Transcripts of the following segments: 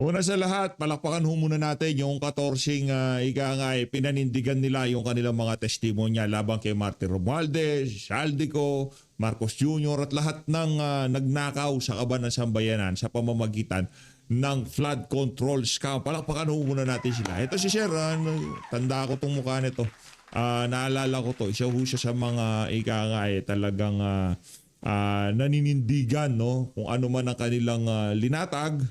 Una sa lahat, palakpakan ho muna natin yung 14 ika nga pinanindigan nila yung kanilang mga testimonya laban kay Martin Romualdez, Saldico, Marcos Jr. at lahat ng nagnakaw sa kaban ng sambayanan sa pamamagitan ng flood control scam. Palakpakan ho muna natin sila. Ito si Sir, tanda ko tong mukha nito. Naalala ko to. Isa ho siya sa mga ika nga talagang naninindigan, no? Kung ano man ang kanilang linatag,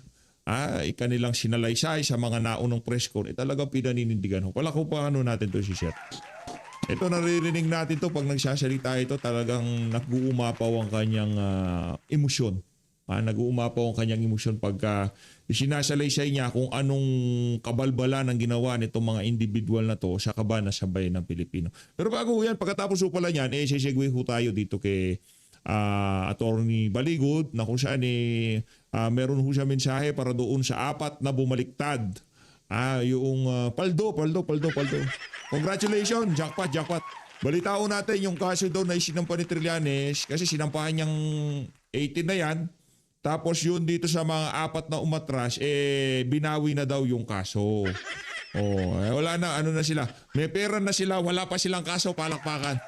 kanilang sinalaysay sa mga naunang press con, talagang pinaninindigan ho. Wala ko pa ano natin to si Sir. Ito naririnig natin to pag nagsasalita ito, talagang nag-uumapaw ang kanyang emosyon. Nag-uumapaw ang kanyang emosyon pagka sinasalaysay niya kung anong kabalbala ng ginawa nitong mga individual na to sa kaban na sabay ng Pilipino. Pero bago yan, pagkatapos ho pala niyan, sesegue ho tayo dito kay Attorney Baligod na kung saan meron ho siya mensahe para doon sa 4 na bumaliktad. Yung paldo. Congratulations, jackpot. Balitaan natin yung kaso daw na isinampa ni Trillanes kasi sinampahan niyang 18 na yan. Tapos yun dito sa mga 4 na umatras, binawi na daw yung kaso. Wala na, ano na sila. May pera na sila, wala pa silang kaso, palakpakan.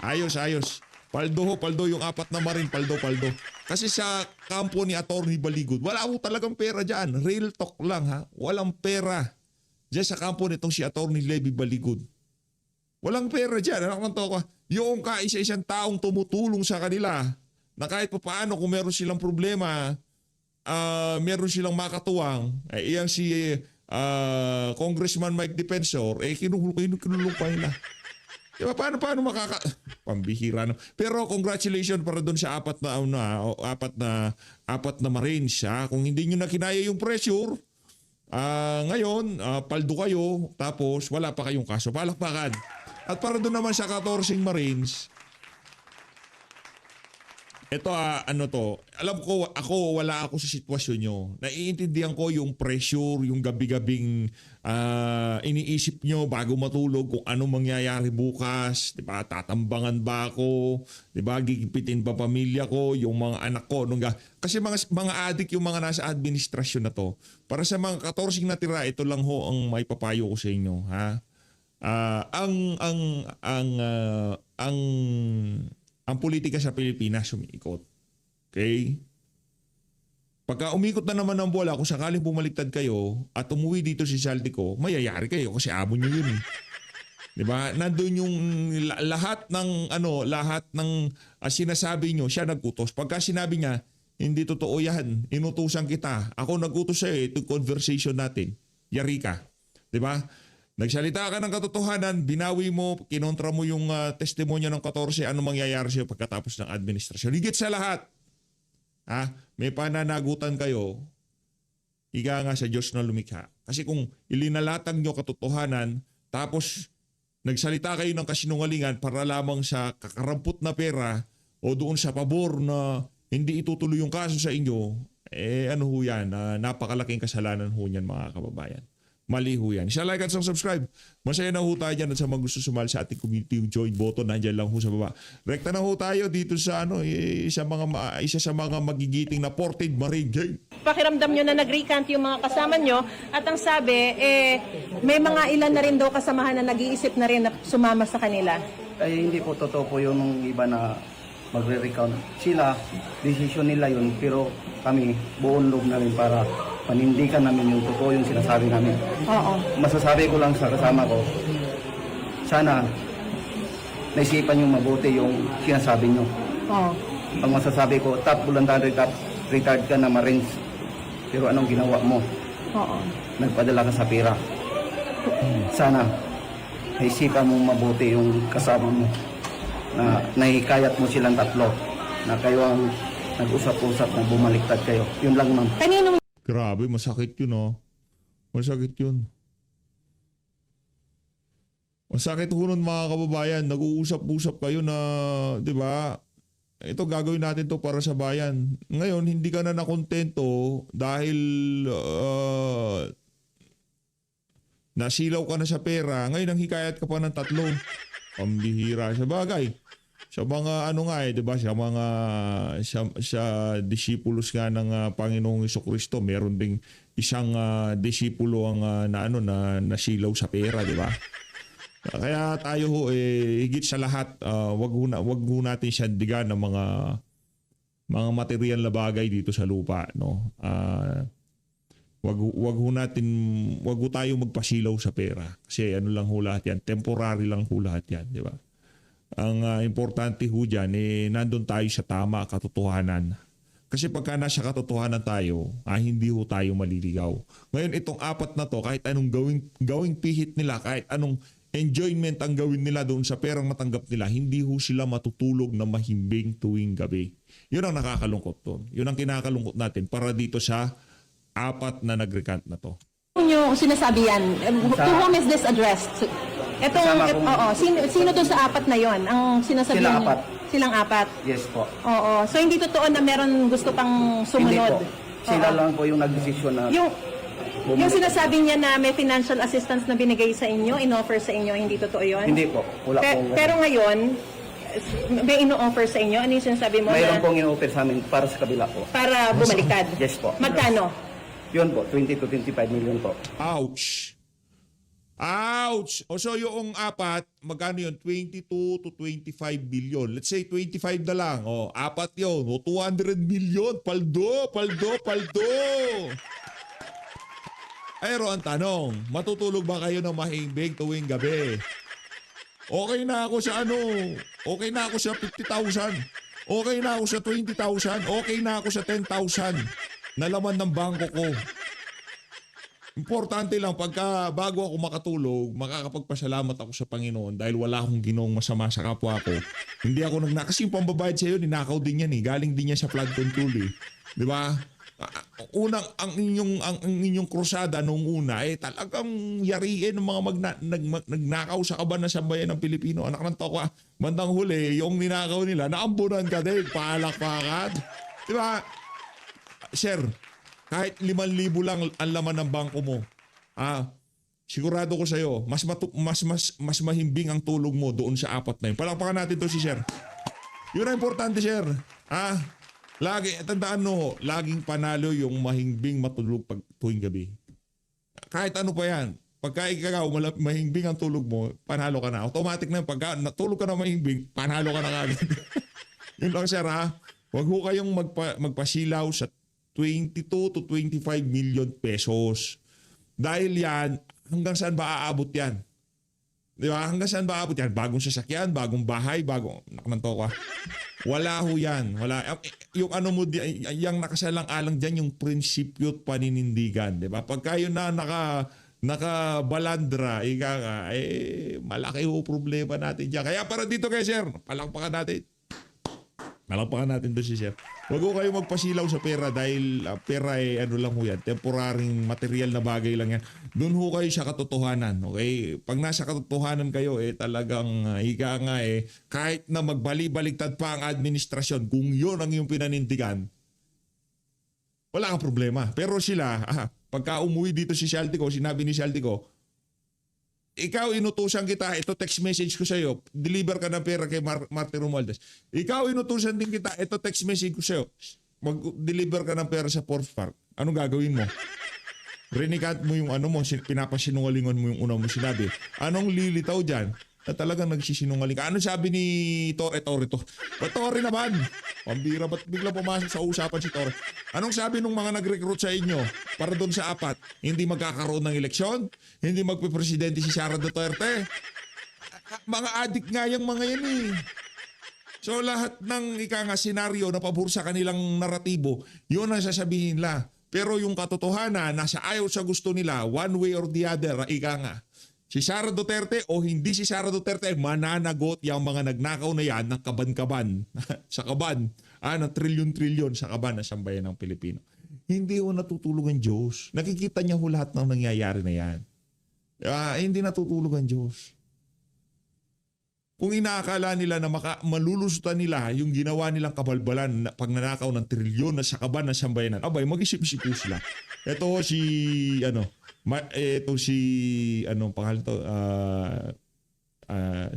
Ayos. Paldo yung 4 na marin, paldo. Kasi sa kampo ni Attorney Baligod, wala po talagang pera dyan. Real talk lang ha. Walang pera dyan sa kampo nitong si Attorney Levy Baligod. Walang pera dyan. Anak ng toko, yung kaisa-isang taong tumutulong sa kanila na kahit pa paano kung meron silang problema, meron silang makatuwang, iyang si Congressman Mike Defensor, kinulong pa nila. Diba, paano pambihira, no? Pero congratulations para doon sa 4 na Marines. Kung hindi nyo na kinaya yung pressure, ngayon, paldo kayo, tapos wala pa kayong kaso. Palakpakan. At para doon naman sa 14 Marines, ito alam ko, wala ako sa sitwasyon nyo. Naiintindihan ko yung pressure, yung gabi-gabing iniisip nyo bago matulog kung ano mangyayari bukas. Diba? Tatambangan ba ako? Diba? Gigipitin ba pamilya ko? Yung mga anak ko? Kasi mga adik yung mga nasa administrasyon na to. Para sa mga 14 na tira, ito lang ho ang may papayo ko sa inyo. Ha? Ang politika sa Pilipinas umiikot. Okay? Pagka umikot na naman ang bola, kung sakaling bumaliktad kayo at umuwi dito si Saldico, mayayari kayo kasi amo nyo yun. Diba? Nandun yung lahat ng sinasabi nyo, siya nag-utos. Pagka sinabi niya, hindi totoo yan, inutusan kita. Ako nag-utos sa'yo, ito conversation natin. Yari ka. Diba? Nagsalita ka ng katotohanan, binawi mo, kinontra mo yung testimonya ng 14, ano mangyayari sa'yo pagkatapos ng administrasyon. Higit sa lahat, may pananagutan kayo, higa nga sa Diyos na lumikha. Kasi kung ilinalatag nyo katotohanan, tapos nagsalita kayo ng kasinungalingan para lamang sa kakarampot na pera o doon sa pabor na hindi itutuloy yung kaso sa inyo, ano ho yan, napakalaking kasalanan ho yan mga kababayan. Mali ho yan. Isa like at subscribe. Masaya na ho tayo dyan at sa mga gusto sumali sa ating community, yung join button, nandyan lang ho sa baba. Rekta na ho tayo dito sa isa sa mga magigiting na ported Marine Game. Pakiramdam nyo na nag-recant yung mga kasama nyo at ang sabi, may mga ilan na rin daw kasamahan na nag-iisip na rin na sumama sa kanila. Ay hindi po totoo po yung iba na magre-recount. Sila, desisyon nila yun, pero kami buong loob na rin para panindigan namin yung totoo yung sinasabi namin. Oo. Masasabi ko lang sa kasama ko, sana naisipan yung mabuti yung sinasabi nyo. Oo. Ang masasabi ko, top voluntary, top retired ka na Marines. Pero anong ginawa mo? Oo. Nagpadala ka sa pera. Sana naisipan mo mabuti yung kasama mo. Na nahikayat mo silang tatlo na kayo ang nag-usap-usap na bumaliktad kayo. Yun lang, ma'am. Kanino? Grabe, masakit yun, oh. Masakit yun. Masakit ho nun mga kababayan. Nag-uusap-usap kayo na, di ba, ito gagawin natin to para sa bayan. Ngayon, hindi ka na nakontento dahil nasilaw ka na sa pera. Ngayon, ang hikayat ka pa ng 3. Pambihira sa bagay. Sa mga ano nga 'di ba, sa mga sa disipulos nga ng Panginoong Hesukristo, meron ding isang disipulo ang na nasilaw sa pera, 'di ba? Kaya tayo ho higit sa lahat, wag ho natin siyandigan ng mga material na bagay dito sa lupa, no? Wag ho tayo magpasilaw sa pera. Kasi ano lang ho lahat yan, temporary lang ho lahat yan, 'di ba? Ang importante ho dyan, nandun tayo sa tama, katotohanan. Kasi pagka nasa katotohanan tayo, hindi ho tayo maliligaw. Ngayon, itong apat na to, kahit anong gawing pihit nila, kahit anong enjoyment ang gawin nila doon sa perang matanggap nila, hindi ho sila matutulog na mahimbing tuwing gabi. Yun ang nakakalungkot doon. Yun ang kinakalungkot natin para dito sa apat na nag-recant na to. Yung sinasabi yan, to whom is this addressed? Sino to sa apat na yon ang sinasabi Sila niyo? apat. Silang apat? Yes po. Oo. So hindi totoo na meron gusto pang Hindi sumunod? po. Sila Oo. lang po yung nagdesisyon na Yung sinasabi niya na may financial assistance na binigay sa inyo, in-offer sa inyo, hindi totoo yon? Hindi po. Wala pong Pero ngayon, may ino-offer sa inyo? Ano yung sinasabi mo mayroon na pong in-offer sa amin para sa kabila po. para bumaliktad? Yes po. Magkano? Yun po, 20 to 25 million po. Ouch! Ouch! O so yung apat, magkano yun? 22 to 25 billion. Let's say 25 na lang. O, apat yun. O, 200 million. Paldo! Pero ang tanong, matutulog ba kayo ng mahimbing tuwing gabi? Okay na ako sa Okay na ako sa 50,000. Okay na ako sa 20,000. Okay na ako sa 10,000. Na laman ng bangko ko. Importante lang pagka bago ako makatulog, makakapagpasalamat ako sa Panginoon dahil wala akong ginoong masama sa kapwa ko. Hindi ako kasi yung pambabayad sa iyo, ninakaw din yan eh. Galing din yan sa flood control eh. 'Di ba? Unang ang inyong krusada noong una talagang yariin ng mga nagnakaw sa kaban ng sambayan ng Pilipino. Anak ng tokwa, bandang huli, yung ninakaw nila, naambunan ka din, palakpakan. 'Di ba? Sir, kahit 5,000 lang ang laman ng bangko mo, sigurado ko sa iyo, mas mahimbing ang tulog mo doon sa apat na yun. Palakpakan natin to si Sir. Yun ang importante, Sir. Tandaan mo, laging panalo yung mahimbing matulog pag tuwing gabi. Kahit ano pa yan, pagka ikaw mahimbing ang tulog mo, panalo ka na. Automatic na yun, pagka natulog ka na mahimbing, panalo ka na kagad. Yun lang, Sir, Huwag ho kayong magpasilaw sa 22 to 25 million pesos. Dahil yan, hanggang saan ba aabot yan? Di ba? Hanggang saan ba aabot yan? Bagong sasakyan, bagong bahay, naknanto ka. Wala ho yan. Wala. Yung yung nakasalang-alang dyan, yung prinsipyo at paninindigan. Di ba? Pagka yun na nakabalandra, malaki ho problema natin dyan. Kaya para dito kay Sir, palakpakan natin. Malakpakan natin doon si Sir. Huwag ko kayo magpasilaw sa pera dahil pera lang ho yan. Temporaring material na bagay lang yan. Doon ho kayo sa katotohanan. Okay? Pag nasa katotohanan kayo, talagang kahit na magbali-baligtad pa ang administrasyon, kung yun ang iyong pinanindigan, wala kang problema. Pero sila, pagka umuwi dito si Shaltico, sinabi ni Shaltico, ikaw inutusan kita, ito text message ko sa iyo, deliver ka ng pera kay Martin Romualdez. Ikaw inutusan din kita, ito text message ko sa iyo, mag-deliver ka ng pera sa Fourth Park. Anong gagawin mo? Rinikat mo yung pinapasinungalingon mo yung una mo sinabi. Anong lilitaw dyan? Na talagang nagsisinungaling ka. Ano sabi ni Torre naman. Pambira, ba't bigla pumasok sa usapan si Torre? Anong sabi nung mga nag-recruit sa inyo para doon sa apat? Hindi magkakaroon ng eleksyon? Hindi magpipresidente si Sara Duterte? Mga adik nga yung mga yan eh. So lahat ng senaryo na pabor sa kanilang naratibo, yun ang sasabihin nila. Pero yung katotohanan, nasa ayaw sa gusto nila, one way or the other, si Sara Duterte o hindi si Sara Duterte, mananagot yung mga nagnakaw na yan ng kaban-kaban, sa kaban, ng trilyon-trilyon sa kaban ng sambayan ng Pilipino. Hindi ho natutulog ang Diyos. Nakikita niya ho lahat ng nangyayari na yan. Hindi natutulog ang Diyos. Kung inaakala nila na malulusutan nila yung ginawa nilang kabalbalan na pagnanakaw ng trilyon na sa kaban ng sambayanan, mag-isip-isip po sila. Ito si pangalan to,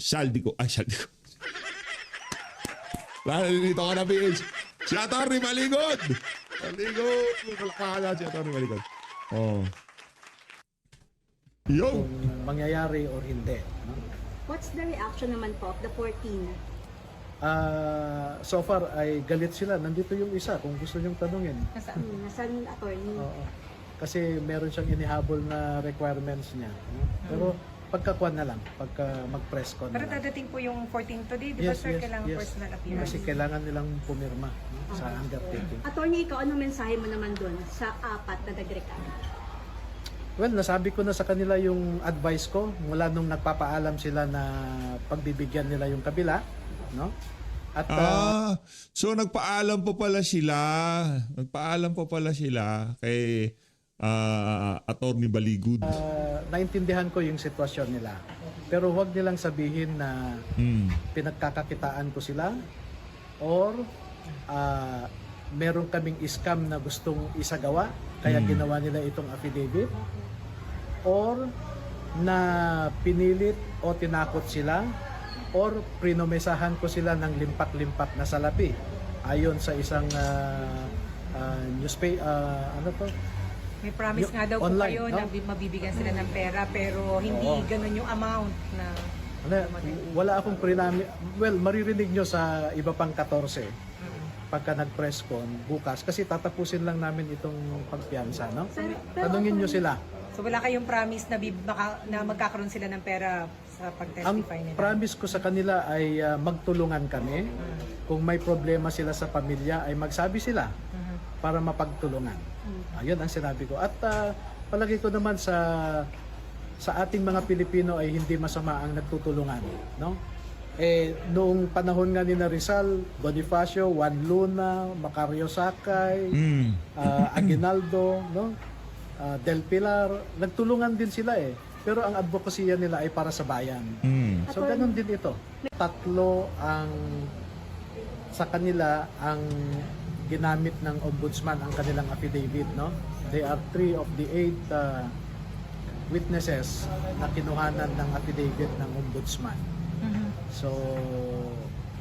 Shaltico. Dito ka na, PH. Si Atty. Maligod. Maligod. Palakpakan si Atty. Maligod. Oh. Yo. kung mangyayari or hindi. No? What's the reaction naman po of the 14? So far ay galit sila. Nandito yung isa kung gusto nyong tanungin. Nasaan attorney? Oo. Kasi meron siyang inihabol na requirements niya. No? Pero pagkakuan na lang, pagka mag-press con Pero na lang. dadating po yung 14 today, di ba sir, kailangan personal appearance? Kasi kailangan nilang pumirma no, sa undertaking. Attorney, ikaw, ano mensahe mo naman doon sa apat na nagrekan? Well, nasabi ko na sa kanila yung advice ko mula nung nagpapaalam sila na pagbibigyan nila yung kabila, no? At So nagpaalam pa pala sila. Nagpaalam pa pala sila kay Atty. Baligud. naintindihan ko yung sitwasyon nila. Pero huwag nilang sabihin na pinagkakakitaan ko sila or meron kaming scam na gustong isagawa kaya ginawa nila itong affidavit or na pinilit o tinakot sila or prinomesahan ko sila ng limpak-limpak na salapi ayon sa isang newspaper ano to. May promise nga daw po Online, kayo no? na mabibigyan sila ng pera pero hindi ganun yung amount na Wala akong maririnig nyo sa iba pang 14 pagka nag-press con bukas kasi tatapusin lang namin itong pagpiyansa, no? Tanungin nyo sila. So wala kayong promise na, na magkakaroon sila ng pera sa Ang pag-testify nila? promise ko sa kanila ay magtulungan kami. Kung may problema sila sa pamilya ay magsabi sila para mapagtulungan. Ayun ang sinabi ko. At palagi ko naman sa ating mga Pilipino ay hindi masama ang nagtutulungan, no? Noong panahon nga ni Rizal, Bonifacio, Juan Luna, Macario Sakay, Aguinaldo, no? Del Pilar, nagtulungan din sila Pero ang advokasya nila ay para sa bayan. So ganun din ito. Tatlo ang sa kanila ang ginamit ng ombudsman ang kanilang affidavit, no? They are 3 of the 8 witnesses na kinuhanan ng affidavit ng ombudsman. So,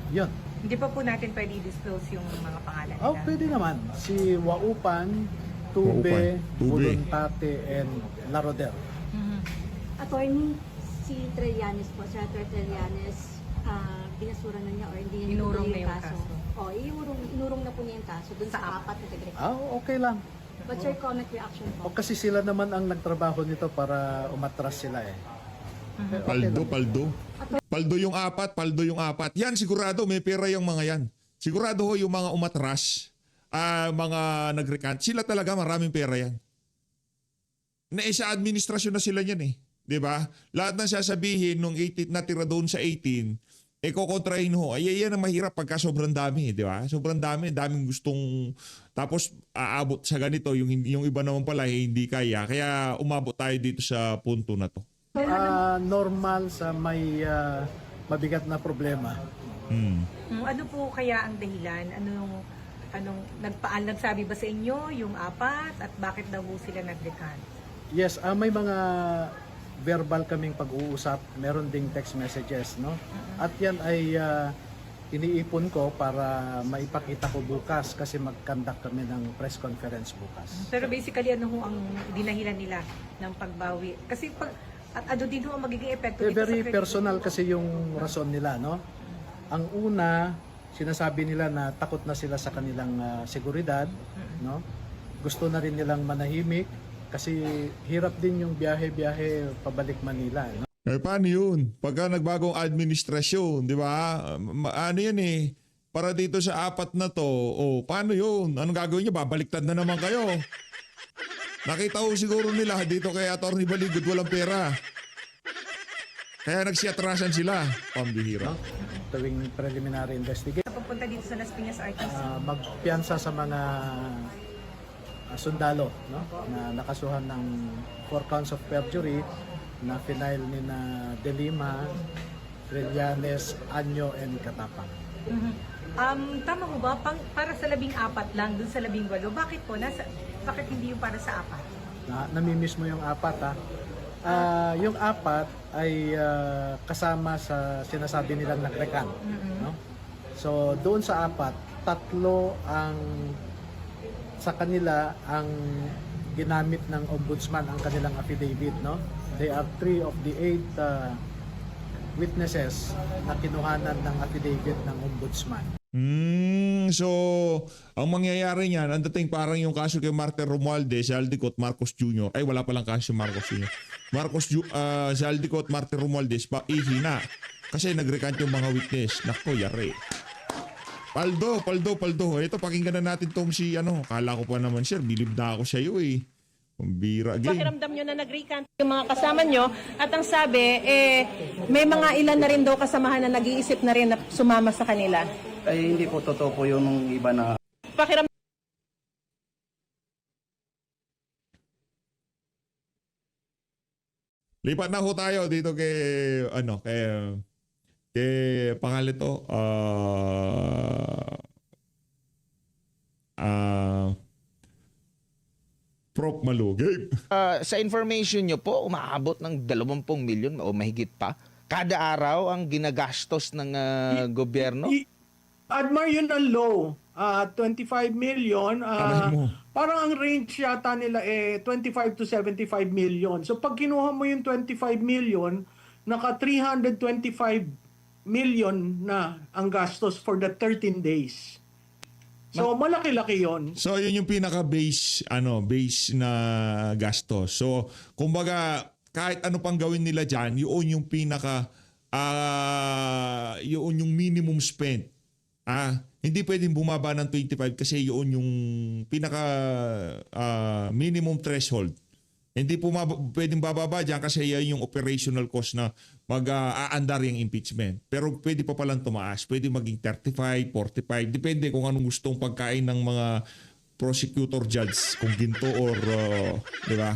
yun. Hindi pa po natin pwede i-disclose yung mga pangalan nila. Pwede naman. Si Waupan, Tube, Voluntate, and Laroder. Attorney, si Trillanes po, Senator Trillanes, binasura na niya or hindi niya Inurong tinuloy na yung kaso. Inurong na po niya yung kaso dun sa apat na nagrekan. Okay lang. What's your comment reaction po? Kasi sila naman ang nagtrabaho nito para umatras sila Paldo yung apat. Yan, sigurado may pera yung mga yan. Sigurado ho yung mga umatras, mga nag-recant, sila talaga maraming pera yan. Sa administrasyon na sila yan 'di ba? Lahat ng sasabihin nung 18 natira doon sa 18, kokontrahin ho. Yan ang mahirap pagka sobrang dami, 'di ba? Sobrang daming gustong tapos aabot sa ganito, yung iba naman pala hindi kaya. Kaya umabot tayo dito sa punto na 'to. Normal sa may mabigat na problema. Ano po kaya ang dahilan? Anong nagsabi ba sa inyo yung apat at bakit daw sila nag-recant? Yes, may mga verbal kaming pag-uusap, meron ding text messages, no? At yan ay iniipon ko para maipakita ko bukas kasi mag-conduct kami ng press conference bukas. Pero basically ano ho ang dinahilan nila ng pagbawi? Kasi ano din ho ang magiging epekto dito Very sa personal kasi yung rason nila, no? Ang una, sinasabi nila na takot na sila sa kanilang seguridad, no? Gusto na rin nilang manahimik kasi hirap din yung biyahe-biyahe pabalik Manila, no? Paano yun? Pagka nagbagong administrasyon, di ba? Ano yan para dito sa apat na to, paano yun? Anong gagawin niyo? Babaliktad na naman kayo. Nakita ko siguro nila dito kay Atty. Baligud walang pera. Kaya nagsiatrasan sila. Pambihira. Tuwing preliminary investigation, pagpunta dito sa Las Piñas RTC? magpiyansa sa mga sundalo, no? Na nakasuhan ng 4 counts of perjury na final ni na De Lima, Trillanes, Anyo, and Katapang. Tama mo ba? Para sa 14 lang, dun sa 18, bakit po? Bakit hindi yung para sa apat? Namimiss mo yung apat, yung apat ay kasama sa sinasabi nilang nag-recant, no? So doon sa apat, tatlo ang sa kanila ang ginamit ng ombudsman ang kanilang affidavit, no? They are 3 of the 8 witnesses na kinuhanan ng affidavit ng ombudsman. So, ang mangyayari niyan, ang dating parang yung kaso kay Martin Romualdez, Zaldico at Marcos Jr. Ay, wala palang kaso si Marcos Jr. Zaldico at Martin Romualdez, ihina. Kasi nag-recant yung mga witness. Nako, yari. Paldo. Ito, pakinggan na natin tong si, kala ko pa naman, sir, bilib na ako sa iyo eh. Pambira again. Pakiramdam nyo na nag-recant yung mga kasama nyo at ang sabi, may mga ilan na rin daw kasamahan na nag-iisip na rin na sumama sa kanila. Ay hindi po totoo po yung iba na Pakiramdam Lipat na ho tayo dito kay pangalan to Prof. Malu. Gabe. Sa information nyo po, umaabot ng 20 milyon o mahigit pa. Kada araw ang ginagastos ng gobyerno. Admar, yun ang low. 25 million. Aray mo. Parang ang range yata nila 25 to 75 million. So pag kinuha mo yung 25 million, naka 325 million na ang gastos for the 13 days. So malaki-laki yon. So yun yung pinaka-base na gastos. So kumbaga kahit ano pang gawin nila diyan, yun yung yun yung minimum spend. Hindi pwedeng bumaba ng 25 kasi yun yung pinaka minimum threshold. Hindi pwedeng bababa diyan kasi yan yung operational cost na mag-aandar yung impeachment. Pero pwede pa palang tumaas. Pwede maging 35, 45. Depende kung anong gustong pagkain ng mga prosecutor judge. Kung ginto or, di ba?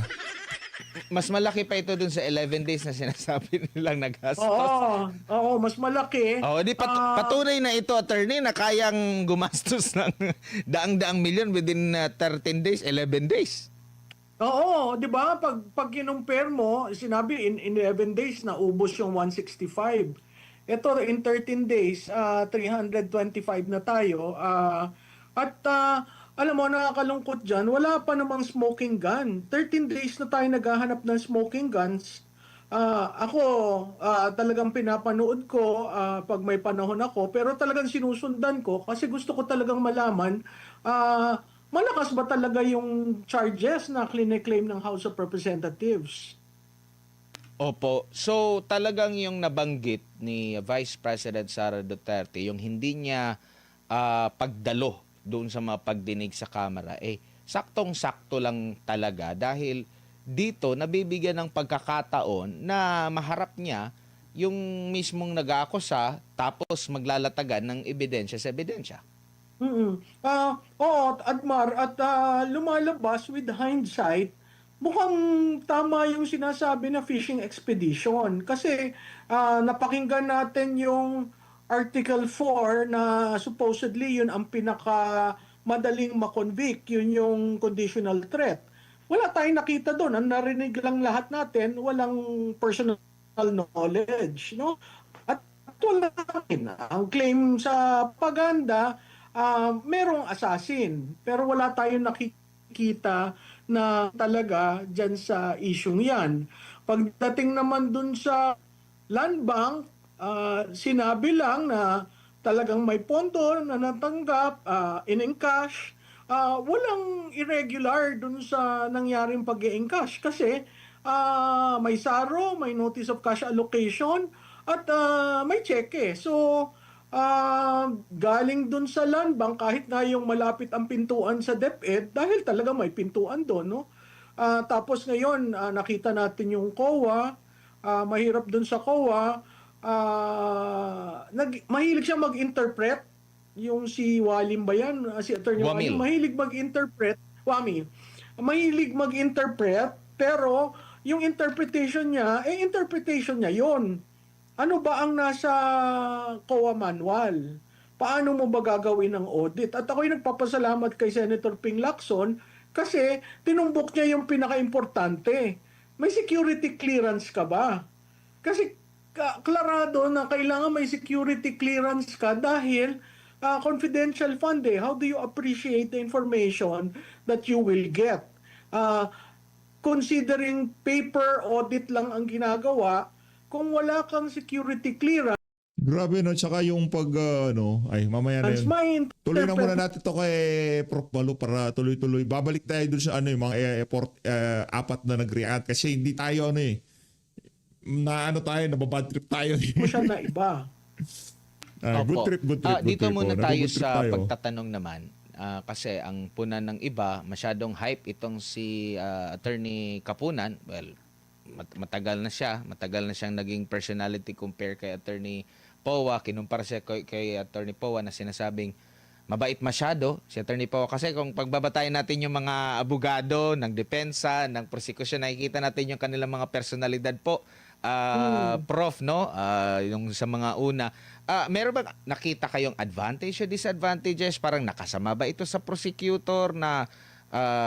Mas malaki pa ito dun sa 11 days na sinasabi nilang nagastos. Oo, mas malaki. Di patunay na ito, attorney, na kayang gumastos ng daang-daang milyon within 13 days, 11 days. Oo, 'di ba? Pag kinumpare mo, sinabi in 11 days na ubos yung 165. Ito in 13 days, 325 na tayo. Alam mo, nakakalungkot dyan, wala pa namang smoking gun. 13 days na tayo naghahanap ng smoking guns. Ako, talagang pinapanood ko pag may panahon ako, pero talagang sinusundan ko kasi gusto ko talagang malaman malakas ba talaga yung charges na claim ng House of Representatives? Opo. So talagang yung nabanggit ni Vice President Sara Duterte, yung hindi niya pagdalo doon sa mga pagdinig sa Kamara, saktong-sakto lang talaga dahil dito nabibigyan ng pagkakataon na maharap niya yung mismong nag-aakusa tapos maglalatagan ng ebidensya sa ebidensya. Oo, Admar, at lumalabas with hindsight, mukhang tama yung sinasabi na fishing expedition. Kasi napakinggan natin yung Article 4 na supposedly yun ang pinakamadaling makonvict, yun yung conditional threat. Wala tayong nakita doon. Ang narinig lang lahat natin, walang personal knowledge. No? At wala rin. Ang claim sa propaganda, merong assassin, pero wala tayong nakikita na talaga dyan sa isyung yan. Pagdating naman dun sa land bank, sinabi lang na talagang may pondo na natanggap, in-encash. Walang irregular dun sa nangyaring pag-i-encash kasi may SARO, may notice of cash allocation, at may cheque. So, galing dun sa land bank kahit na yung malapit ang pintuan sa DepEd dahil talaga may pintuan doon, no? Tapos ngayon nakita natin yung COA, mahirap dun sa COA, mahilig siya mag-interpret, yung si Walim ba yan? Si Attorney Walim, mahilig mag-interpret, mahilig mag-interpret, pero yung interpretation niya, interpretation niya yon. Ano ba ang nasa COA manual? Paano mo ba gagawin ang audit? At ako'y nagpapasalamat kay Senator Ping Lacson kasi tinumbok niya yung pinaka-importante. May security clearance ka ba? Kasi klarado na kailangan may security clearance ka dahil confidential fund eh. How do you appreciate the information that you will get? Considering paper audit lang ang ginagawa, kung wala kang security clearance, Grabe no, tsaka yung pag ay mamaya na yun. may Tuloy na muna interpret- natin to kay Prof. Balu para tuloy-tuloy. Babalik tayo dun sa yung mga apat na nag-react kasi hindi tayo tayo, nababad trip tayo. mo siya na iba. Good Opo. trip, good trip. good Dito trip, muna oh. tayo Nag-good trip sa tayo. pagtatanong naman. Kasi ang punan ng iba, masyadong hype itong si Attorney Kapunan. Well, matagal na siyang naging personality compare kay Attorney Powa. Kinumpara siya kay Attorney Powa na sinasabing mabait masyado si Attorney Powa. Kasi kung pagbabatayin natin yung mga abogado ng depensa, ng prosecution, nakikita natin yung kanilang mga personalidad po. Prof, no? Yung sa mga una. Meron ba nakita kayong advantage o disadvantages? Parang nakasama ba ito sa prosecutor na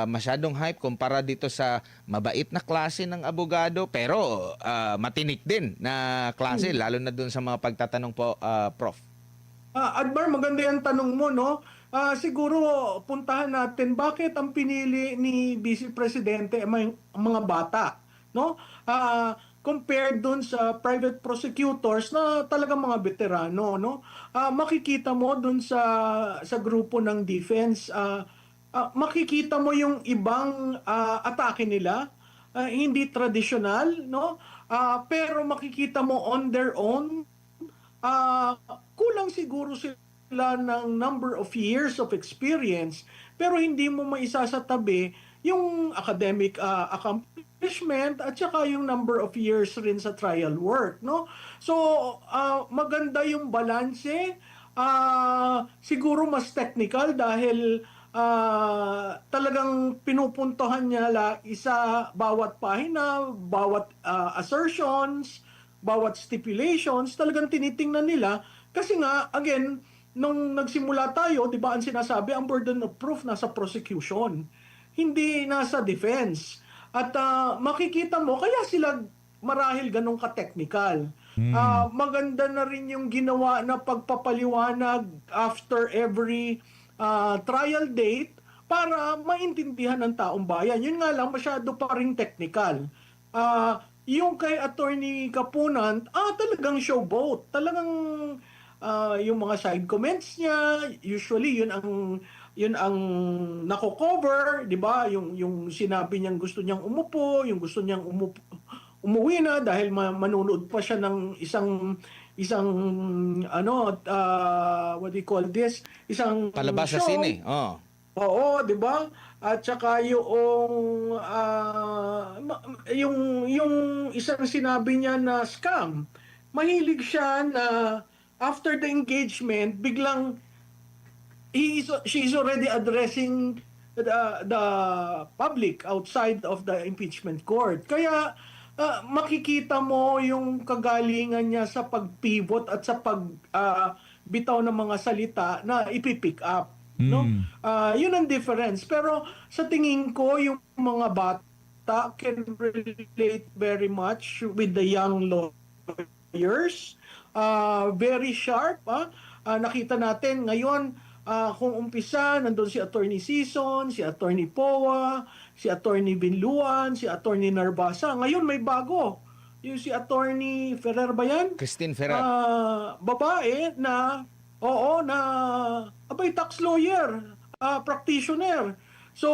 masyadong hype kumpara dito sa mabait na klase ng abogado pero matinik din na klase lalo na dun sa mga pagtatanong po, Prof? Admar, maganda yung tanong mo, no? Siguro, puntahan natin bakit ang pinili ni Vice Presidente ang mga bata, no? Compared dun sa private prosecutors na talagang mga veterano, no? Makikita mo dun sa grupo ng defense, makikita mo yung ibang atake nila, hindi traditional, no? Pero makikita mo on their own, kulang siguro sila ng number of years of experience, pero hindi mo maisasatabi yung academic accomplishment at saka yung number of years rin sa trial work, no? So, maganda yung balanse. Siguro mas technical dahil talagang pinupuntohan niya isa bawat pahina, bawat assertions, bawat stipulations, talagang tinitingnan nila. Kasi nga, again, nung nagsimula tayo, di ba ang sinasabi, ang burden of proof nasa prosecution, hindi nasa defense. At makikita mo, kaya sila marahil ganun ka-technical. Maganda na rin yung ginawa na pagpapaliwanag after every trial date para maintindihan ng taong bayan. Yun nga lang, masyado pa rin technical. Yung kay Attorney Kapunan, talagang showboat. Talagang yung mga side comments niya, usually yun ang nako-cover, 'di ba? Yung sinabi niyang gusto niyang umupo, yung gusto niyang umuwi na dahil manunood pa siya ng isang what do you call this? Isang Palabas sa show. sine. Oh. Oo, 'di ba? At saka yung isang sinabi niya na scam. Mahilig siya na after the engagement, biglang she is already addressing the public outside of the impeachment court. Kaya makikita mo yung kagalingan niya sa pag-pivot at sa bitaw ng mga salita na ipipick up. No? Yun ang difference. Pero sa tingin ko, yung mga bata can relate very much with the young lawyers. Very sharp. Nakita natin ngayon, kung umpisa, nandun si Attorney Sison, si Attorney Powa, si Attorney Binluan, si Attorney Narbasa. Ngayon may bago. Yung si Attorney Ferrer ba yan? Christine Ferrer. Babae na abay tax lawyer, practitioner. So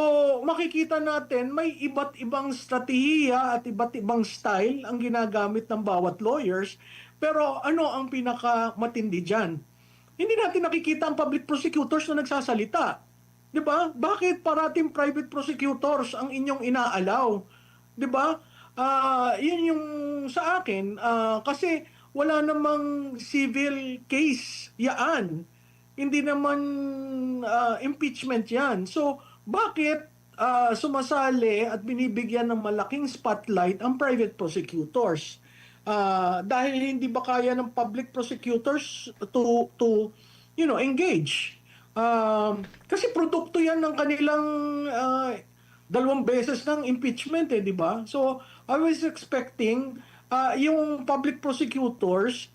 makikita natin may iba't ibang strategiya at iba't ibang style ang ginagamit ng bawat lawyers. Pero ano ang pinakamatindi diyan? Hindi natin nakikita ang public prosecutors na nagsasalita. 'Di ba? Bakit parating private prosecutors ang inyong inaalaw? 'Di ba? Yun yung sa akin kasi wala namang civil case yaan. Hindi naman impeachment yan. So, bakit sumasali at binibigyan ng malaking spotlight ang private prosecutors? Dahil hindi ba kaya ng public prosecutors to engage? Kasi produkto yan ng kanilang 2 beses ng impeachment, di ba? So, I was expecting yung public prosecutors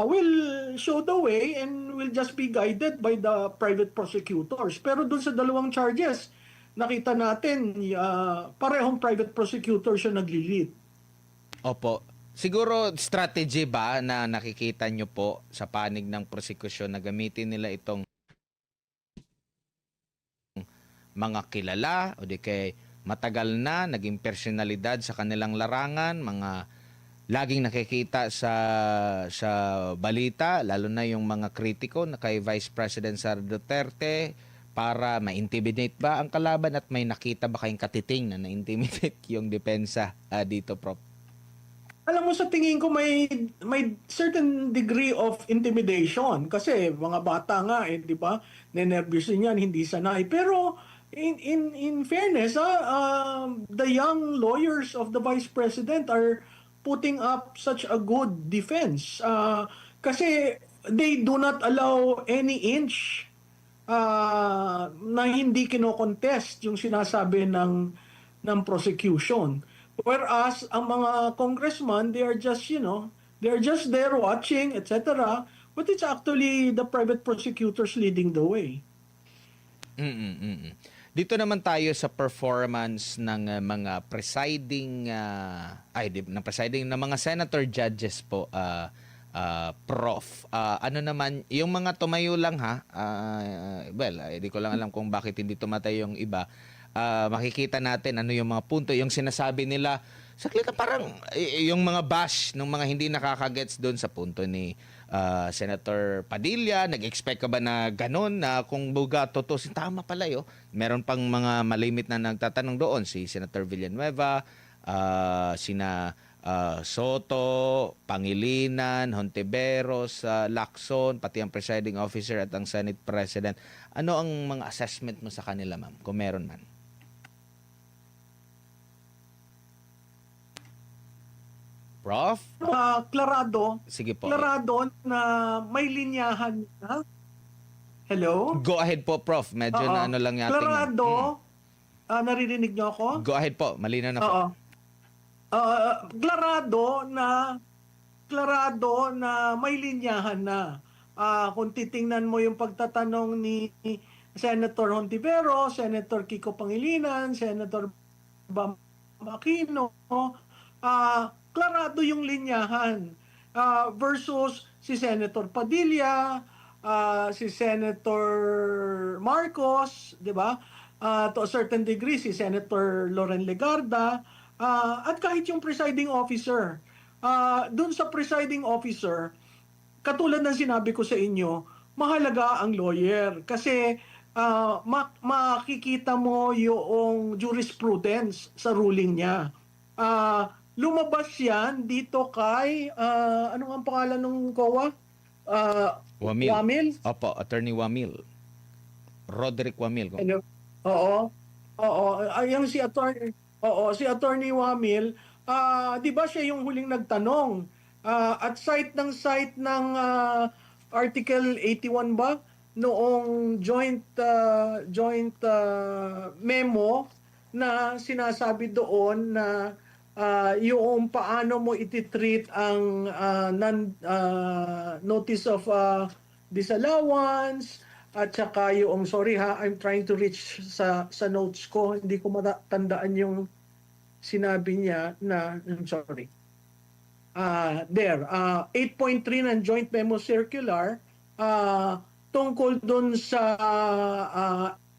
will show the way and will just be guided by the private prosecutors. Pero dun sa dalawang charges, nakita natin parehong private prosecutors yung nagli-lead. Opo. Siguro strategy ba na nakikita nyo po sa panig ng prosekusyon na gamitin nila itong mga kilala o di kay matagal na naging personalidad sa kanilang larangan, mga laging nakikita sa balita, lalo na yung mga kritiko na kay Vice President Sara Duterte, para ma-intimidate ba ang kalaban at may nakita ba kayong katiting na na-intimidate yung depensa dito, Prof? Alam mo, sa tingin ko may certain degree of intimidation kasi mga bata nga di ba? Nenervyos yan, hindi sanay. Pero in fairness, the young lawyers of the Vice President are putting up such a good defense. Kasi they do not allow any inch na hindi kino-contest yung sinasabi ng prosecution. Whereas ang mga congressman, they are just, they're just there watching, etc. But it's actually the private prosecutors leading the way. Dito naman tayo sa performance ng mga presiding ng mga senator judges po, Prof. Ano naman yung mga tumayo lang hindi ko lang alam kung bakit hindi tumatay yung iba. Makikita natin ano yung mga punto, yung sinasabi nila saklit parang yung mga bash ng mga hindi nakakagets doon sa punto ni Senator Padilla. Nag-expect ka ba na ganun, na kung buga totoo, tama pala yun. Meron pang mga malimit na nagtatanong doon, si Senator Villanueva, sina Soto, Pangilinan, Hontiveros, Lacson, pati ang presiding officer at ang Senate President. Ano ang mga assessment mo sa kanila, ma'am, kung meron man? Prof? Klarado. Sige po. Klarado na may linyahan na. Hello? Go ahead po, Prof. Medyo na ano lang yating. Klarado. Naririnig niyo ako? Go ahead po. Malinaw na po. Oo. Klarado na may linyahan na. Kung titingnan mo yung pagtatanong ni Senator Hontiveros, Senator Kiko Pangilinan, Senator Bam Aquino, klarado yung linyahan versus si Senator Padilla, si Senator Marcos, di ba? To a certain degree, si Senator Loren Legarda, at kahit yung presiding officer. Dun sa presiding officer, katulad ng sinabi ko sa inyo, mahalaga ang lawyer kasi makikita mo yung jurisprudence sa ruling niya. Lumabas yan dito kay, ano ang pangalan ng COA? Wamil? Opo, Attorney Wamil. Roderick Wamil. Ano? Oo. Yung si Attorney Wamil, di ba siya yung huling nagtanong? At site ng Article 81 ba? Noong joint memo na sinasabi doon na yung paano mo ititreat ang notice of disallowance at saka yung, I'm trying to reach sa notes ko, hindi ko matandaan yung sinabi niya na, 8.3 ng Joint Memo Circular tungkol dun sa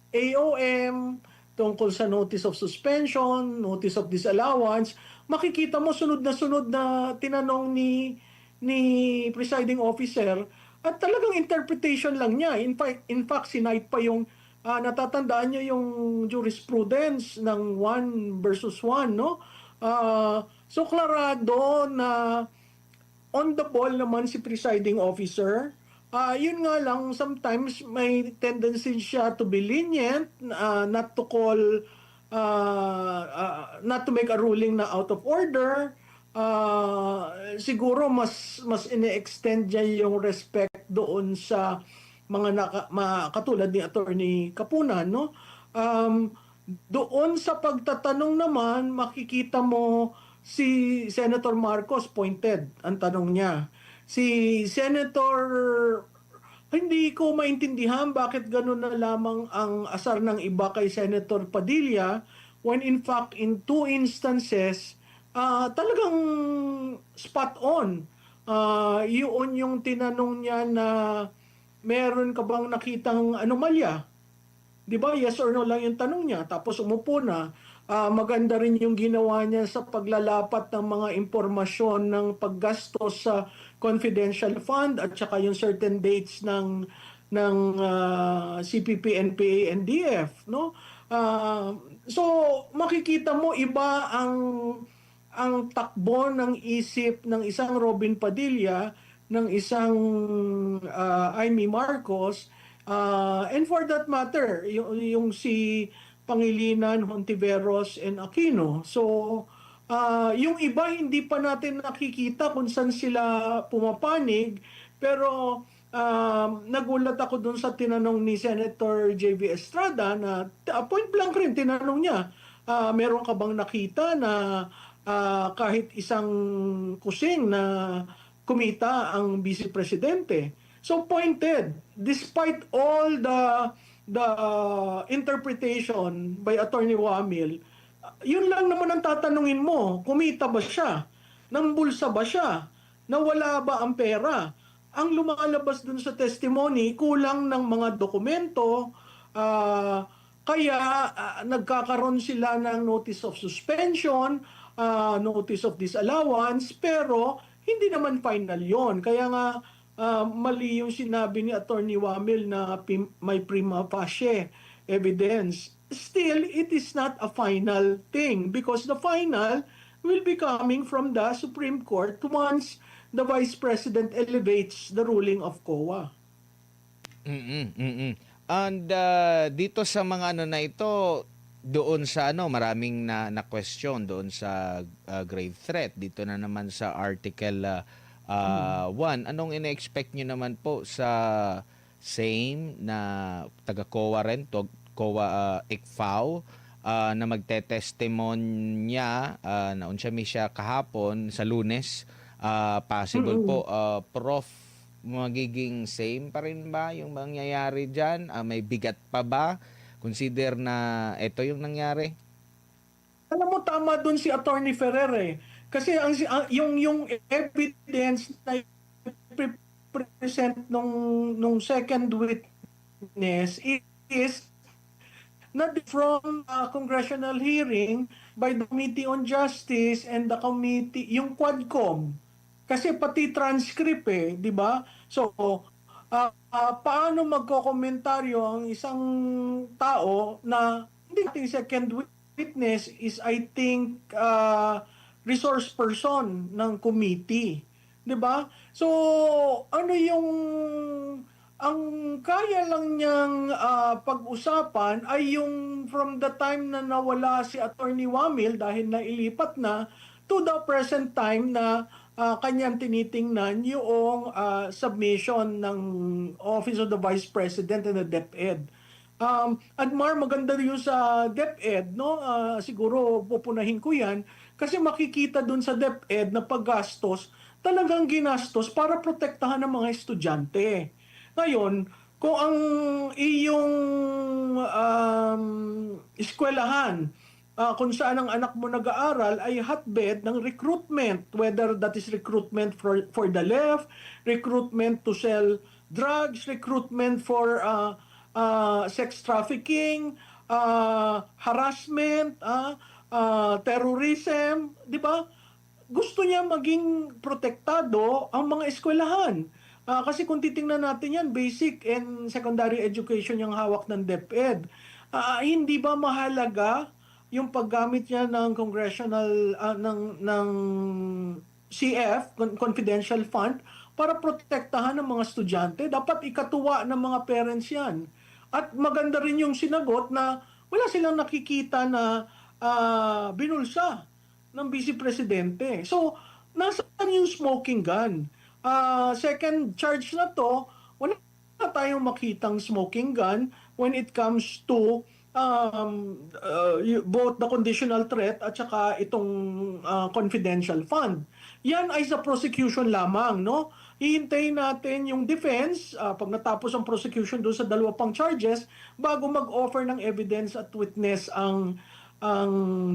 AOM, tungkol sa Notice of Suspension, Notice of Disallowance. Makikita mo sunod na tinanong ni presiding officer at talagang interpretation lang niya. In fact sinite pa yung natatandaan niyo yung jurisprudence ng 1 versus 1, no? So klarado na on the ball naman si presiding officer. Yun nga lang, sometimes may tendency siya to be lenient, not to make a ruling na out of order. Siguro mas ine-extend niya yung respect doon sa mga katulad ni Attorney Kapunan, no? Doon sa pagtatanong naman, makikita mo si Senator Marcos pointed ang tanong niya. si Senator, hindi ko maintindihan bakit ganun na lamang ang asar ng iba kay Senator Padilla when in fact in two instances talagang spot on. Yun yung tinanong niya na meron ka bang nakitang anomalya? 'Di ba? Yes or no lang yung tanong niya. Tapos umupo na. Maganda rin yung ginawa niya sa paglalapat ng mga impormasyon ng paggastos sa confidential fund at saka yung certain dates ng CPP, NPA, NDF, no? So makikita mo iba ang takbo ng isip ng isang Robin Padilla, ng isang Amy Marcos, and for that matter, yung si Pangilinan, Hontiveros, and Aquino. So, yung iba hindi pa natin nakikita kung saan sila pumapanig, pero nagulat ako dun sa tinanong ni Senator J.V. Estrada na point blank rin tinanong niya, meron ka bang nakita na kahit isang kusing na kumita ang Vice Presidente? So pointed, despite all the interpretation by Attorney Wamil, yun lang naman ang tatanungin mo, kumita ba siya? Nambulsa ba siya? Nawala ba ang pera? Ang lumalabas dun sa testimony, kulang ng mga dokumento, kaya nagkakaroon sila ng notice of suspension, notice of disallowance, pero hindi naman final yon. Kaya nga, mali yung sinabi ni Attorney Wamil na may prima facie evidence. Still, it is not a final thing because the final will be coming from the Supreme Court once the Vice President elevates the ruling of COA. And dito sa mga ano na ito, doon sa maraming na question doon sa grave threat. Dito na naman sa Article 1. Anong ina-expect nyo naman po sa same na taga-COA rin, COA ICFAO, na magte-testimonya na unsiya siya kahapon sa Lunes? Possible po, Prof, magiging same pa rin ba yung mangyayari dyan? May bigat pa ba? Consider na ito yung nangyari? Alam mo, tama dun si Attorney Ferrer eh. Kasi yung evidence na present nung second witness is not from a congressional hearing by the Committee on Justice and the committee, yung Quadcom. Kasi pati transcript eh, di ba? So, paano magkokomentaryo ang isang tao na hindi natin second witness is, I think, resource person ng committee. 'Di ba? So, ano yung ang kaya lang niyang pag-usapan ay yung from the time na nawala si Attorney Wamil dahil nailipat na to the present time na kanyang tinitingnan yung submission ng Office of the Vice President and the DepEd. Admar, maganda rin yung sa DepEd, no? Siguro pupunahin ko yan kasi makikita dun sa DepEd na paggastos, talagang ginastos para protektahan ng mga estudyante. Ngayon, kung ang iyong eskwelahan, kung saan ang anak mo nag-aaral ay hotbed ng recruitment, whether that is recruitment for the left, recruitment to sell drugs, recruitment for sex trafficking, harassment, terrorism, di ba? Gusto niya maging protektado ang mga eskwelahan. Kasi kung titingnan natin yan, basic and secondary education yung hawak ng DepEd. Hindi ba mahalaga yung paggamit niya ng congressional, ng CF, confidential fund, para protektahan ng mga estudyante? Dapat ikatuwa ng mga parents yan. At maganda rin yung sinagot na wala silang nakikita na binulsa ng Vice Presidente. So, nasaan yung smoking gun? Second charge na to, wala na tayong makitang smoking gun when it comes to both the conditional threat at saka itong confidential fund. yan ay sa prosecution lamang, no? Hihintayin natin yung defense pag natapos ang prosecution doon sa dalawa pang charges bago mag-offer ng evidence at witness ang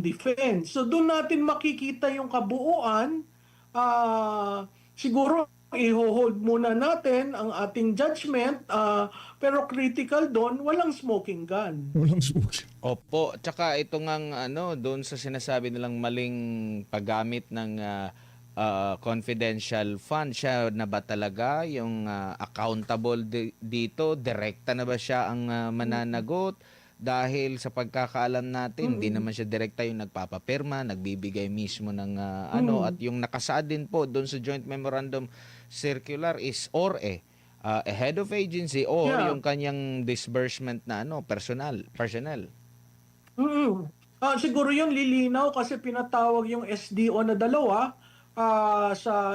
defense. So doon natin makikita yung kabuuan. Siguro i-hold muna natin ang ating judgment, pero critical doon, walang smoking gun. Walang smoke. Opo, tsaka ito ngang doon sa sinasabi nilang maling paggamit ng confidential fund, siya na ba talaga yung accountable dito? Direkta na ba siya ang mananagot? Dahil sa pagkakaalam natin, hindi naman siya direkta yung nagpapapirma, nagbibigay mismo ng at yung nakasaad din po doon sa Joint Memorandum Circular is a head of agency or yung kanyang disbursement na personnel. Siguro yun lilinaw kasi pinatawag yung SDO na dalawa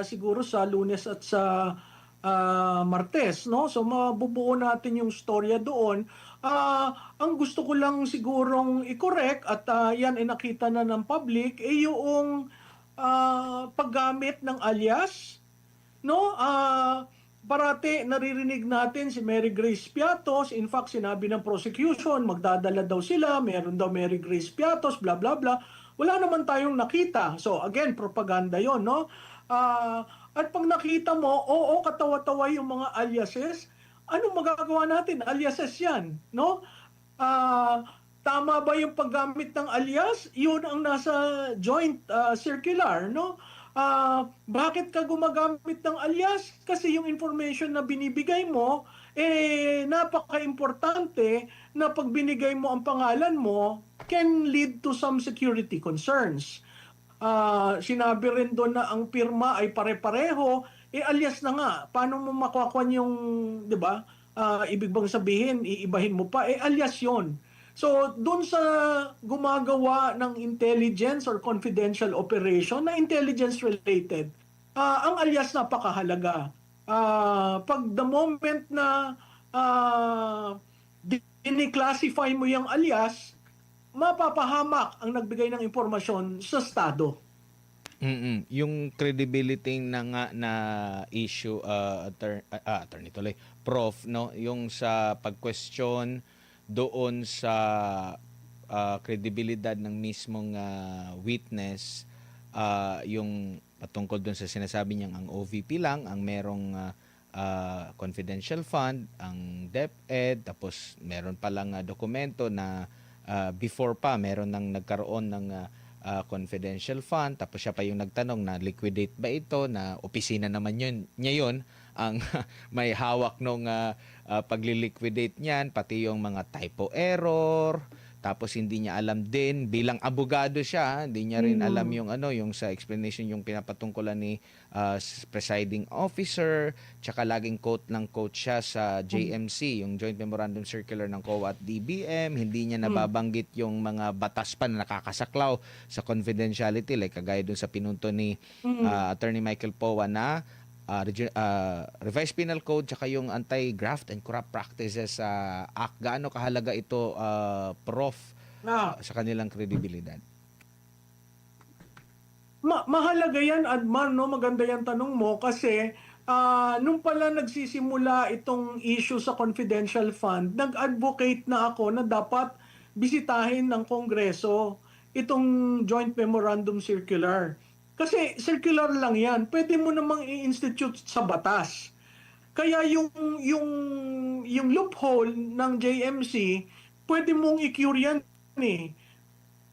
siguro sa Lunes at sa Martes, no? So mabubuo natin yung storya doon. Ang gusto ko lang sigurong i-correct at yan ay nakita na ng public yung paggamit ng alias, no? Parati naririnig natin si Mary Grace Piatos. In fact, sinabi ng prosecution, magdadala daw sila, meron daw Mary Grace Piatos, bla bla bla. Wala naman tayong nakita. So again, propaganda yon, no? At pag nakita mo, oo, katawa-tawa yung mga aliases, anong magagawa natin? Aliases yan, no? Tama ba yung paggamit ng alias? Yun ang nasa joint circular, no? Bakit ka gumagamit ng alias? Kasi yung information na binibigay mo, napaka-importante na pag binigay mo ang pangalan mo, can lead to some security concerns. Sinabi rin doon na ang pirma ay pare-pareho, alias na nga. Paano mo makukuha yung, di ba? Ibig bang sabihin, iibahin mo pa, alias yon. So, doon sa gumagawa ng intelligence or confidential operation na intelligence related, ang alias napakahalaga. Pag the moment na diniclassify mo yung alias, mapapahamak ang nagbigay ng impormasyon sa Estado. Yung credibility na issue, attorney tuloy, Prof, no? Yung sa pag-question doon sa kredibilidad ng mismong witness, yung patungkol doon sa sinasabi niyang ang OVP lang, ang merong confidential fund, ang DepEd, tapos meron palang dokumento na before pa meron nang nagkaroon ng confidential fund, tapos siya pa yung nagtanong na liquidate ba ito, na opisina naman niya yun ang may hawak nung pagliliquidate niyan, pati yung mga typo error, tapos hindi niya alam din bilang abogado siya, hindi niya rin alam yung yung sa explanation yung pinapatungkulan ni presiding officer, tsaka laging quote siya sa JMC, yung Joint Memorandum Circular ng COA at DBM, hindi niya nababanggit yung mga batas pa na nakakasaklaw sa confidentiality, like kagaya dun sa pinunto ni Attorney Michael Powa na Revised Penal Code tsaka yung Anti-Graft and Corrupt Practices Act. Gaano kahalaga ito, Prof, sa kanilang kredibilidad? Mahalaga yan, Adman, no? Maganda yan tanong mo kasi nung pala nagsisimula itong issue sa confidential fund, nag-advocate na ako na dapat bisitahin ng Kongreso itong Joint Memorandum Circular. Kasi circular lang yan. Pwede mo namang i-institute sa batas. Kaya yung loophole ng JMC, pwede mong i-cure yan eh.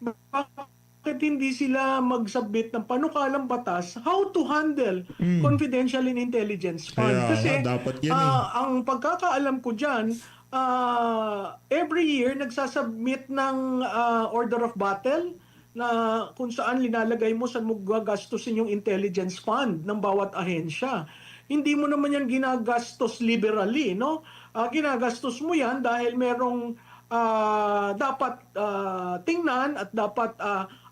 Bakit hindi sila mag-submit ng panukalang batas how to handle confidential and intelligence fund? Kaya Kasi dapat yan ang pagkakaalam ko dyan, every year nagsasubmit ng order of battle na kung saan linalagay mo sa magagastusin yung intelligence fund ng bawat ahensya. Hindi mo naman yan ginagastos liberally, no? Ginagastos mo yan dahil merong dapat tingnan at dapat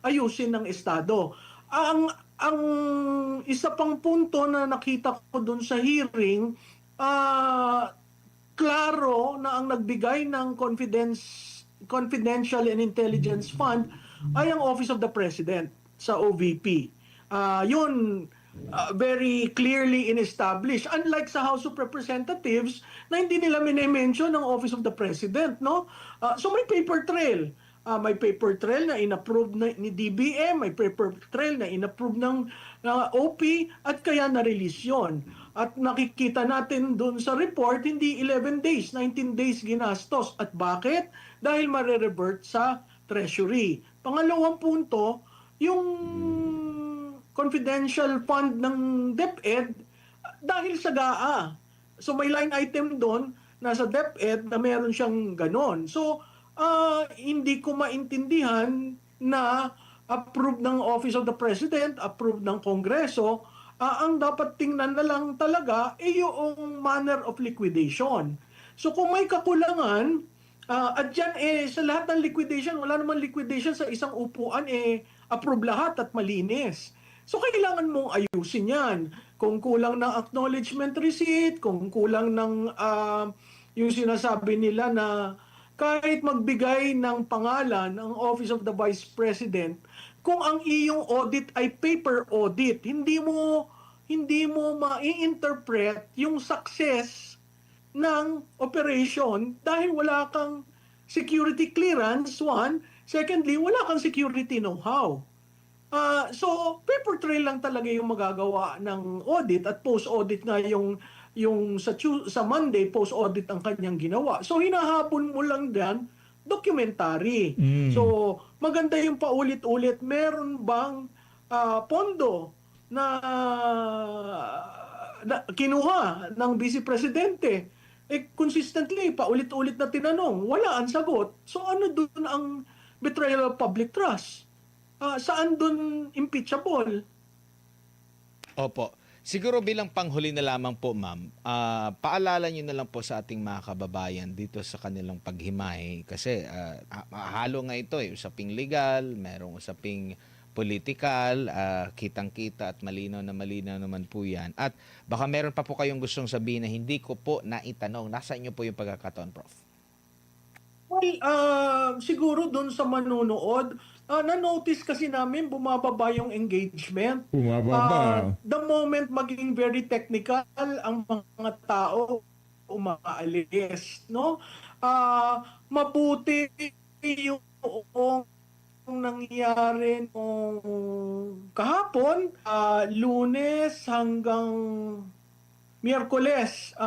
ayusin ng Estado. Ang isa pang punto na nakita ko dun sa hearing, klaro na ang nagbigay ng confidential and intelligence fund ay ang Office of the President sa OVP. Yun, very clearly inestablished. Unlike sa House of Representatives na hindi nila minimension ng Office of the President, no? So may paper trail. May paper trail na inapprove ni DBM, may paper trail na inapprove ng OP at kaya na-release yun. At nakikita natin dun sa report, hindi 11 days, 19 days ginastos. At bakit? Dahil marerevert sa Treasury. Pangalawang punto, yung confidential fund ng DepEd dahil sa GAA. So may line item doon nasa DepEd na meron siyang ganon. So hindi ko maintindihan na approved ng Office of the President, approved ng Kongreso, ang dapat tingnan na lang talaga ay yung manner of liquidation. So kung may kakulangan, at dyan sa lahat ng liquidation, wala naman liquidation sa isang upuan, approve lahat at malinis. So kailangan mong ayusin yan. Kung kulang ng acknowledgement receipt, kung kulang ng yung sinasabi nila na kahit magbigay ng pangalan ang Office of the Vice President, kung ang iyong audit ay paper audit, hindi mo ma-interpret yung success ng operation dahil wala kang security clearance, one. Secondly, wala kang security know-how. So, paper trail lang talaga yung magagawa ng audit at post-audit nga yung sa Monday, post-audit ang kanyang ginawa. So, hinahabol mo lang dyan, documentary. So, maganda yung paulit-ulit. Meron bang pondo na kinuha ng Vice Presidente? Consistently, paulit-ulit na tinanong. Wala ang sagot. So, ano dun ang betrayal of public trust? Saan dun impeachable? Opo. Siguro bilang panghuli na lamang po, ma'am, paalala nyo na lang po sa ating mga kababayan dito sa kanilang paghimay. Kasi halo nga ito, usaping legal, merong usaping political, kitang-kita at malinaw naman po yan. At baka meron pa po kayong gustong sabihin na hindi ko po naitanong. Nasa inyo po yung pagkakataon, Prof? Well, siguro dun sa manunood, na-notice kasi namin bumababa yung engagement. Bumababa. The moment maging very technical ang mga tao umaalis, no? Mabuti yung nangyari nung kahapon, Lunes hanggang Miyerkules,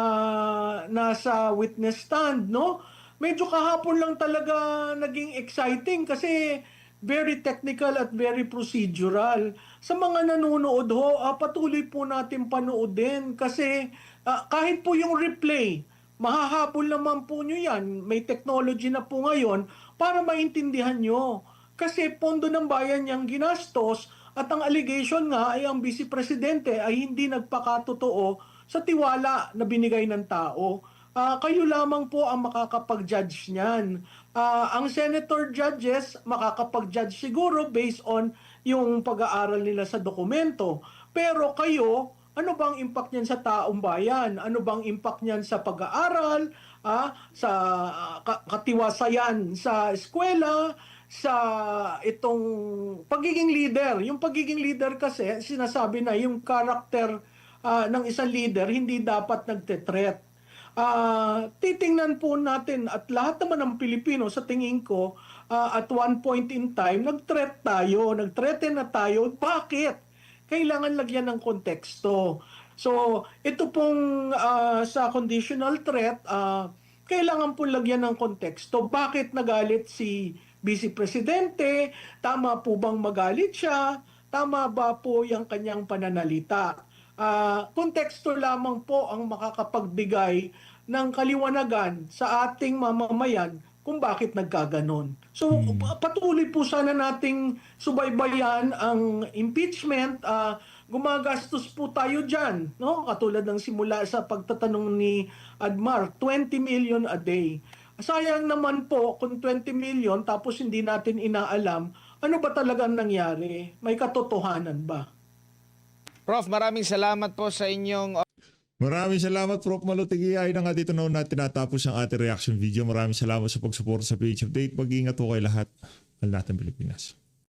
nasa witness stand, no? Medyo kahapon lang talaga naging exciting kasi very technical at very procedural. Sa mga nanonood ho, patuloy po natin panoodin kasi kahit po yung replay, mahahabol naman po nyo yan. May technology na po ngayon para maintindihan nyo. Kasi pondo ng bayan niyang ginastos at ang allegation nga ay ang Vice Presidente ay hindi nagpakatotoo sa tiwala na binigay ng tao. Kayo lamang po ang makakapag-judge niyan. Ang senator judges makakapag-judge siguro based on yung pag-aaral nila sa dokumento. Pero kayo, ano bang impact niyan sa taong bayan? Ano bang impact niyan sa pag-aaral, sa katiwasayan sa eskwela, sa itong pagiging leader? Yung pagiging leader kasi, sinasabi na yung character ng isang leader hindi dapat nagte-threat. Titingnan po natin at lahat naman ng Pilipino sa tingin ko at one point in time nag-threaten na tayo. Bakit? Kailangan lagyan ng konteksto. So ito pong sa conditional threat, kailangan po lagyan ng konteksto. Bakit nagalit si Vice Presidente? Tama po bang magalit siya? Tama ba po yung kanyang pananalita? Konteksto lamang po ang makakapagbigay ng kaliwanagan sa ating mamamayan kung bakit nagkaganon. So patuloy po sana nating subaybayan ang impeachment. Gumagastos po tayo dyan, no? Katulad ng simula sa pagtatanong ni Admar, 20 million a day. Sayang naman po kung 20 million tapos hindi natin inaalam ano ba talagang nangyari. May katotohanan ba? Prof, maraming salamat po sa inyong... Maraming salamat, Prof. Malutigi. Ay na nga dito na tinatapos ang ating reaction video. Maraming salamat sa pagsuporta sa PH Update. Mag-iingat po kayo lahat. Mahal natin Pilipinas.